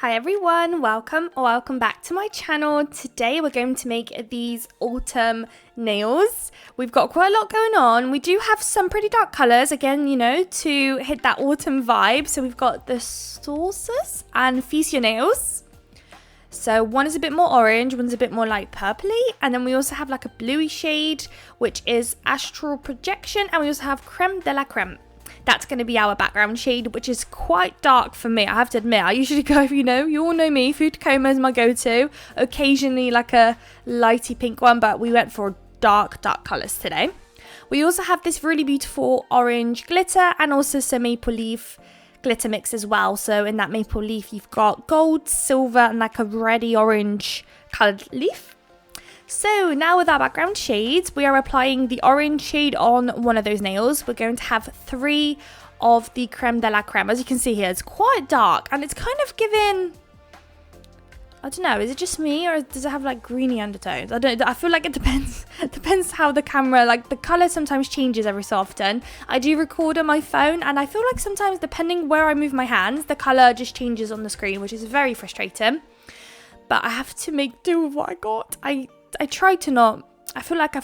Hi everyone, welcome back to my channel. Today we're going to make these autumn nails. We've got quite a lot going on. We do have some pretty dark colours, again, to hit that autumn vibe. So we've got the Saucers and Feast Your Nails. So one is a bit more orange, one's a bit more like purpley. And then we also have like a bluey shade, which is Astral Projection. And we also have Creme de la Creme. That's going to be our background shade, which is quite dark for me. I have to admit, I usually go, you all know me, Food Coma is my go-to. Occasionally like a lighty pink one, but we went for dark colours today. We also have this really beautiful orange glitter and also some maple leaf glitter mix as well. So in that maple leaf, you've got gold, silver, and like a reddy orange coloured leaf. So now with our background shades, we are applying the orange shade on one of those nails. We're going to have 3 of the Creme de la Creme. As you can see here, it's quite dark and it's kind of giving, I don't know, is it just me or does it have like greeny undertones? I feel like it depends. It depends how the camera, like the colour sometimes changes every so often. I do record on my phone and I feel like sometimes depending where I move my hands, the colour just changes on the screen, which is very frustrating. But I have to make do with what I got. I try to not, I feel like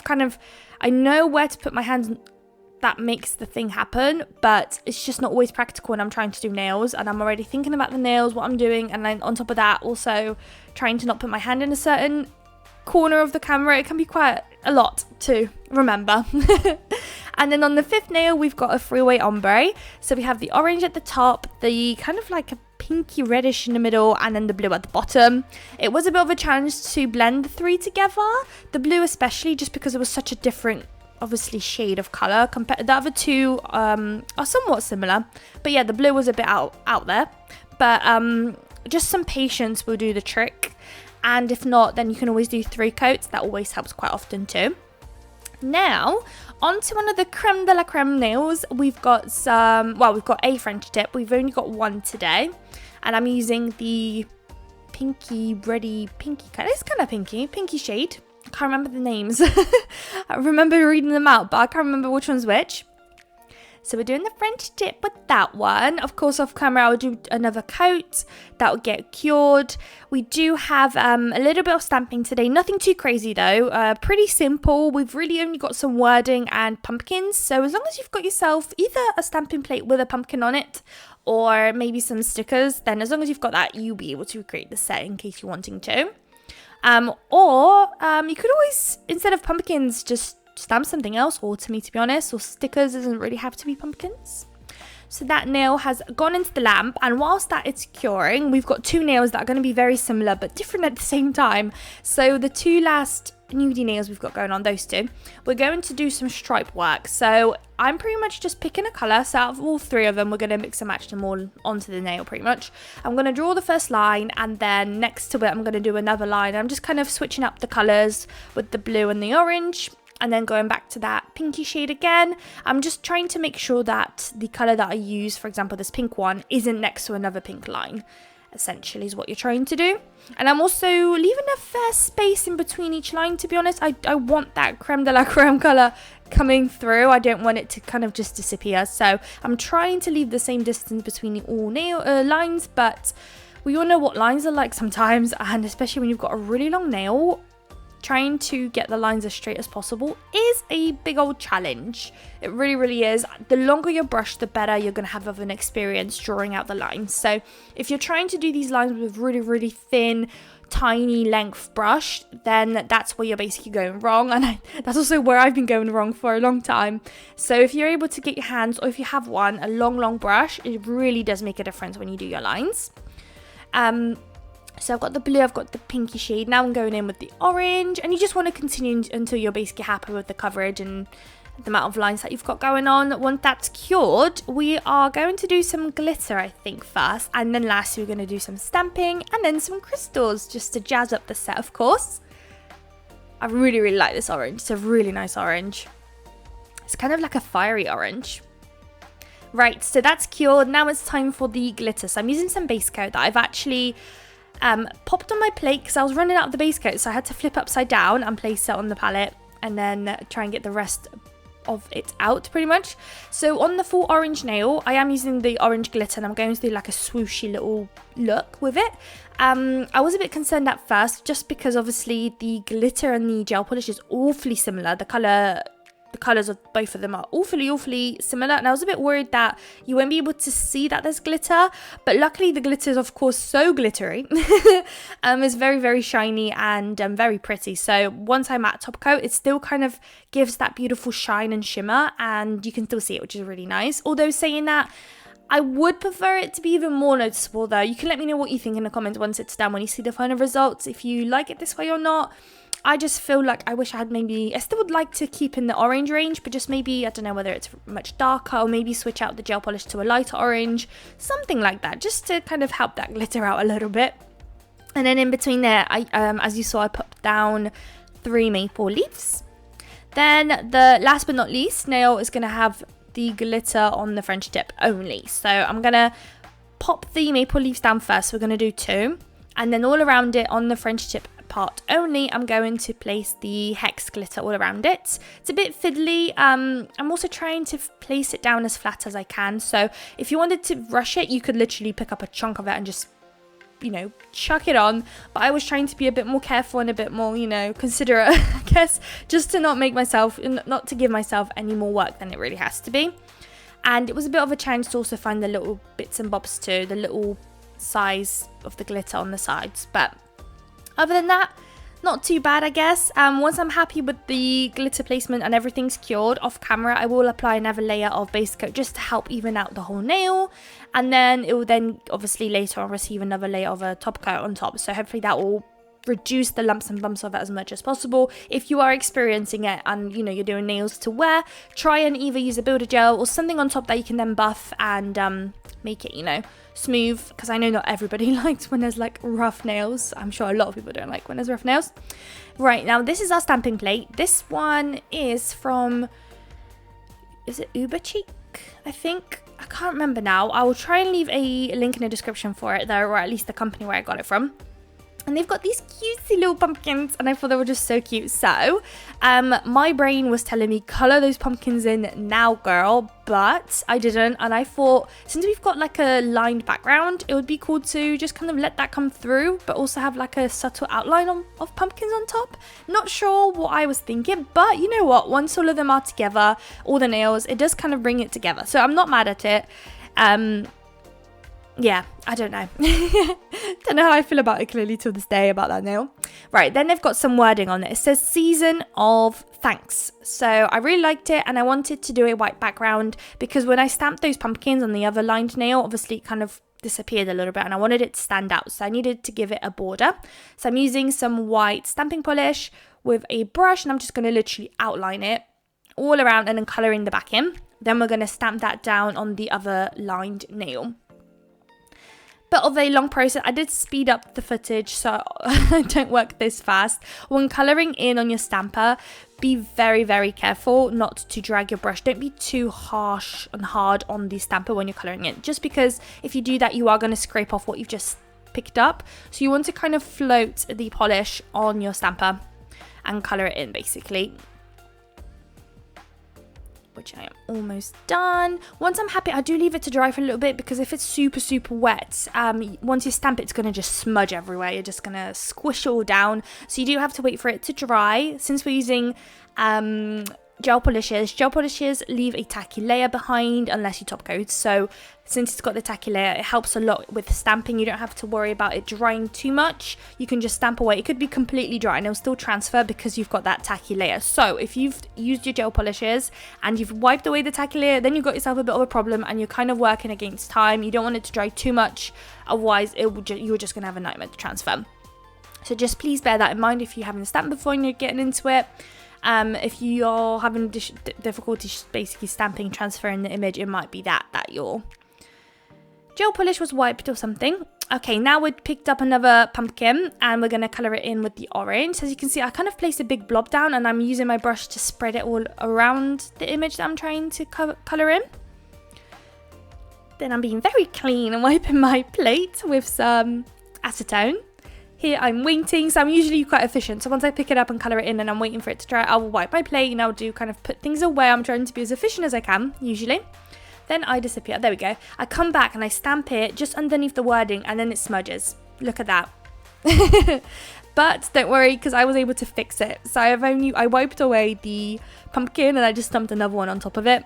I know where to put my hands that makes the thing happen, but it's just not always practical when I'm trying to do nails and I'm already thinking about the nails, what I'm doing, and then on top of that, also trying to not put my hand in a certain corner of the camera. It can be quite a lot to remember. And then on the 5th nail, we've got a three-way ombre. So we have the orange at the top, the kind of like a pinky reddish in the middle, and then the blue at the bottom. It was a bit of a challenge to blend the 3 together. The blue especially, just because it was such a different, obviously, shade of colour. Compared, the other 2 are somewhat similar. But yeah, the blue was a bit out there. But just some patience will do the trick. And if not, then you can always do 3 coats. That always helps quite often too. Now, onto one of the Creme de la Creme nails. We've got we've got a French tip. We've only got one today. And I'm using the reddy pinky color. It's kind of pinky shade. I can't remember the names. I remember reading them out, but I can't remember which one's which. So we're doing the French tip with that one. Of course, off camera, I'll do another coat. That will get cured. We do have a little bit of stamping today. Nothing too crazy though. Pretty simple. We've really only got some wording and pumpkins. So as long as you've got yourself either a stamping plate with a pumpkin on it or maybe some stickers, then as long as you've got that, you'll be able to create the set in case you're wanting to. Or you could always, instead of pumpkins, just stamp something else, or to me, to be honest, or stickers. Doesn't really have to be pumpkins. So that nail has gone into the lamp, and whilst that it's curing, we've got 2 nails that are going to be very similar but different at the same time. So the 2 last nudie nails we've got going on, those 2, we're going to do some stripe work. So I'm pretty much just picking a colour. So out of all 3 of them, we're going to mix and match them all onto the nail pretty much. I'm going to draw the first line, and then next to it I'm going to do another line. I'm just kind of switching up the colours with the blue and the orange, and then going back to that pinky shade again. I'm just trying to make sure that the colour that I use, for example this pink one, isn't next to another pink line, essentially is what you're trying to do. And I'm also leaving a fair space in between each line, to be honest. I want that Creme de la Creme colour coming through. I don't want it to kind of just disappear. So I'm trying to leave the same distance between all nail lines, but we all know what lines are like sometimes, and especially when you've got a really long nail, trying to get the lines as straight as possible is a big old challenge. It really is. The longer your brush, the better you're going to have of an experience drawing out the lines. So if you're trying to do these lines with really thin, tiny length brush, then that's where you're basically going wrong. And that's also where I've been going wrong for a long time. So if you're able to get your hands, or if you have one, a long brush, it really does make a difference when you do your lines. So I've got the blue, I've got the pinky shade. Now I'm going in with the orange, and you just want to continue until you're basically happy with the coverage and the amount of lines that you've got going on. Once that's cured, we are going to do some glitter, I think, first, and then lastly we're going to do some stamping and then some crystals just to jazz up the set, of course. I really like this orange. It's a really nice orange. It's kind of like a fiery orange. Right, so that's cured. Now it's time for the glitter. So I'm using some base coat that I've actually popped on my plate because I was running out of the base coat, so I had to flip upside down and place it on the palette and then try and get the rest of it out pretty much. So on the full orange nail, I am using the orange glitter, and I'm going to do like a swooshy little look with it. I was a bit concerned at first, just because obviously the glitter and the gel polish is awfully similar. The colours of both of them are awfully similar, and I was a bit worried that you won't be able to see that there's glitter, but luckily the glitter is of course so glittery. It's very shiny and very pretty. So once I matte top coat, it still kind of gives that beautiful shine and shimmer, and you can still see it, which is really nice. Although saying that, I would prefer it to be even more noticeable though. You can let me know what you think in the comments once it's done, when you see the final results, if you like it this way or not. I just feel like I wish I had I still would like to keep in the orange range, but just maybe, I don't know whether it's much darker, or maybe switch out the gel polish to a lighter orange, something like that, just to kind of help that glitter out a little bit. And then in between there, as you saw, I put down 3 maple leaves. Then the last but not least nail is going to have the glitter on the French tip only. So I'm going to pop the maple leaves down first. We're going to do 2. And then all around it on the French tip part only, I'm going to place the hex glitter all around it. It's a bit fiddly. I'm also trying to place it down as flat as I can. So if you wanted to rush it, you could literally pick up a chunk of it and just, you know, chuck it on. But I was trying to be a bit more careful and a bit more, you know, considerate, I guess, just to not to give myself any more work than it really has to be. And it was a bit of a challenge to also find the little bits and bobs too, the little size of the glitter on the sides. But other than that, not too bad, I guess. Once I'm happy with the glitter placement and everything's cured off camera, I will apply another layer of base coat just to help even out the whole nail. And then it will then obviously later on receive another layer of a top coat on top. So hopefully that will reduce the lumps and bumps of it as much as possible. If you are experiencing it and you know you're doing nails to wear, try and either use a builder gel or something on top that you can then buff and make it, you know, smooth, because I know not everybody likes when there's like rough nails. I'm sure a lot of people don't like when there's rough nails. Right, now this is our stamping plate. This one is from, is it Uber Cheek, I think? I can't remember now. I will try and leave a link in the description for it though, or at least the company where I got it from. And they've got these cutesy little pumpkins, and I thought they were just so cute. So, my brain was telling me, colour those pumpkins in now, girl. But I didn't, and I thought, since we've got like a lined background, it would be cool to just kind of let that come through, but also have like a subtle outline of pumpkins on top. Not sure what I was thinking, but you know what? Once all of them are together, all the nails, it does kind of bring it together. So I'm not mad at it. Yeah, I don't know. Don't know how I feel about it clearly till this day about that nail. Right, then they've got some wording on it. It says Season of Thanks. So I really liked it, and I wanted to do a white background because when I stamped those pumpkins on the other lined nail, obviously it kind of disappeared a little bit and I wanted it to stand out. So I needed to give it a border. So I'm using some white stamping polish with a brush, and I'm just going to literally outline it all around and then colouring the back in. Then we're going to stamp that down on the other lined nail. Bit of a long process. I did speed up the footage so I don't work this fast. When colouring in on your stamper, be very careful not to drag your brush. Don't be too harsh and hard on the stamper when you're colouring in, just because if you do that you are going to scrape off what you've just picked up. So you want to kind of float the polish on your stamper and colour it in basically. Which I am almost done. Once I'm happy, I do leave it to dry for a little bit, because if it's super wet, once you stamp it, it's going to just smudge everywhere. You're just going to squish it all down. So you do have to wait for it to dry. Since we're using gel polishes leave a tacky layer behind unless you top coat. So since it's got the tacky layer, it helps a lot with stamping. You don't have to worry about it drying too much. You can just stamp away. It could be completely dry and it'll still transfer because you've got that tacky layer. So if you've used your gel polishes and you've wiped away the tacky layer, then you've got yourself a bit of a problem and you're kind of working against time. You don't want it to dry too much, otherwise you're just going to have a nightmare to transfer. So just please bear that in mind if you haven't stamped before and you're getting into it. If you're having difficulty basically stamping, transferring the image, it might be that your gel polish was wiped or something. Okay, now we've picked up another pumpkin and we're going to colour it in with the orange. As you can see, I kind of placed a big blob down and I'm using my brush to spread it all around the image that I'm trying to colour in. Then I'm being very clean and wiping my plate with some acetone. Here I'm waiting, so I'm usually quite efficient. So once I pick it up and colour it in and I'm waiting for it to dry, I will wipe my plate and I'll do kind of put things away. I'm trying to be as efficient as I can, usually. Then I disappear. There we go. I come back and I stamp it just underneath the wording and then it smudges. Look at that. But don't worry, because I was able to fix it. So I wiped away the pumpkin and I just stamped another one on top of it.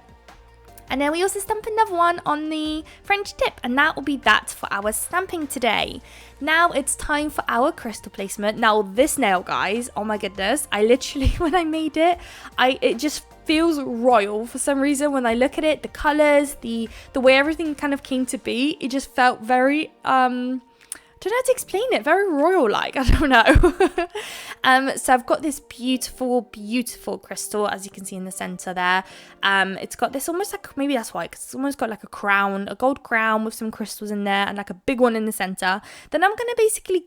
And then we also stamp another one on the French tip. And that will be that for our stamping today. Now it's time for our crystal placement. Now this nail, guys, oh my goodness. I literally, when I made it, it just feels royal for some reason. When I look at it, the colours, the way everything kind of came to be, it just felt very, I don't know how to explain it, very royal-like, I don't know. So I've got this beautiful, beautiful crystal, as you can see in the centre there. It's got this almost like, maybe that's why, because it's almost got like a crown, a gold crown with some crystals in there and like a big one in the centre. Then I'm going to basically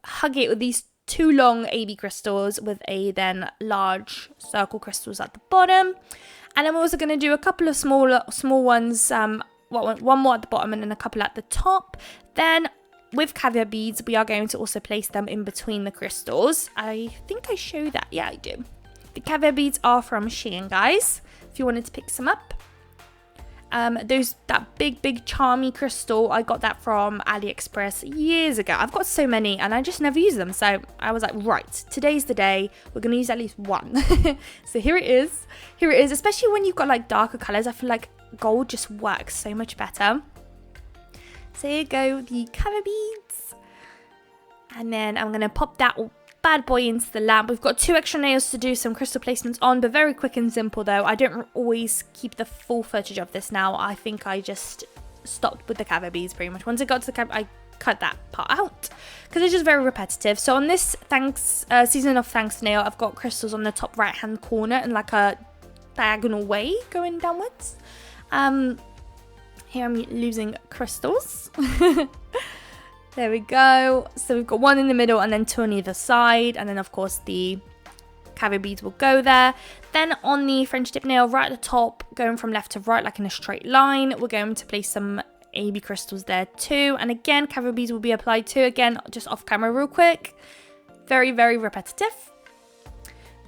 hug it with these 2 long AB crystals with a then large circle crystals at the bottom. And I'm also going to do a couple of small ones, one more at the bottom and then a couple at the top. Then with caviar beads, we are going to also place them in between the crystals. I think I show that. Yeah, I do. The caviar beads are from Shein, guys, if you wanted to pick some up. That big charmy crystal, I got that from AliExpress years ago. I've got so many and I just never use them. So I was like, right, today's the day. We're going to use at least one. So here it is. Here it is. Especially when you've got like darker colors, I feel like gold just works so much better. So here you go, the caviar beads. And then I'm going to pop that bad boy into the lamp. We've got 2 extra nails to do some crystal placements on, but very quick and simple though. I don't always keep the full footage of this now. I think I just stopped with the caviar beads pretty much. Once I got to the caviar, I cut that part out because it's just very repetitive. So on this season of thanks nail, I've got crystals on the top right hand corner in like a diagonal way going downwards. Here I'm losing crystals. There we go. So we've got 1 in the middle and then 2 on either side. And then of course the caviar beads will go there. Then on the French tip nail right at the top, going from left to right like in a straight line, we're going to place some AB crystals there too. And again, caviar beads will be applied too. Again, just off camera real quick. Very, very repetitive.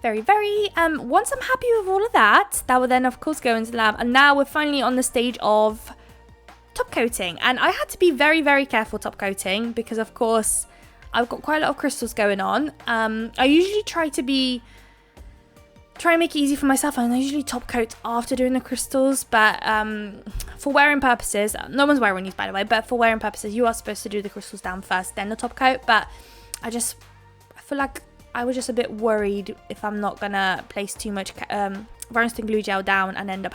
Very, very. Once I'm happy with all of that, that will then of course go into the lab. And now we're finally on the stage of top coating, and I had to be very, very careful top coating because of course I've got quite a lot of crystals going on. I usually try and make it easy for myself, and I usually top coat after doing the crystals, but for wearing purposes, no one's wearing these by the way, but for wearing purposes you are supposed to do the crystals down first then the top coat. But I feel like I was just a bit worried if I'm not gonna place too much varnished glue gel down and end up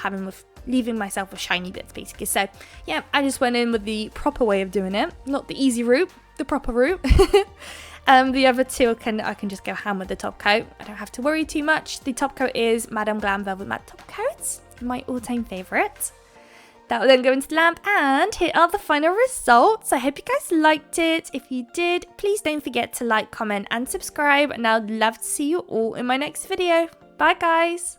leaving myself with shiny bits basically. So yeah, I just went in with the proper way of doing it, not the easy route, the proper route. The other 2 I can just go ham with the top coat. I don't have to worry too much. The top coat is Madame Glam Velvet Matte Top Coat, my all-time favourite. That will then go into the lamp, and here are the final results. I hope you guys liked it. If you did, please don't forget to like, comment and subscribe, and I'd love to see you all in my next video. Bye guys!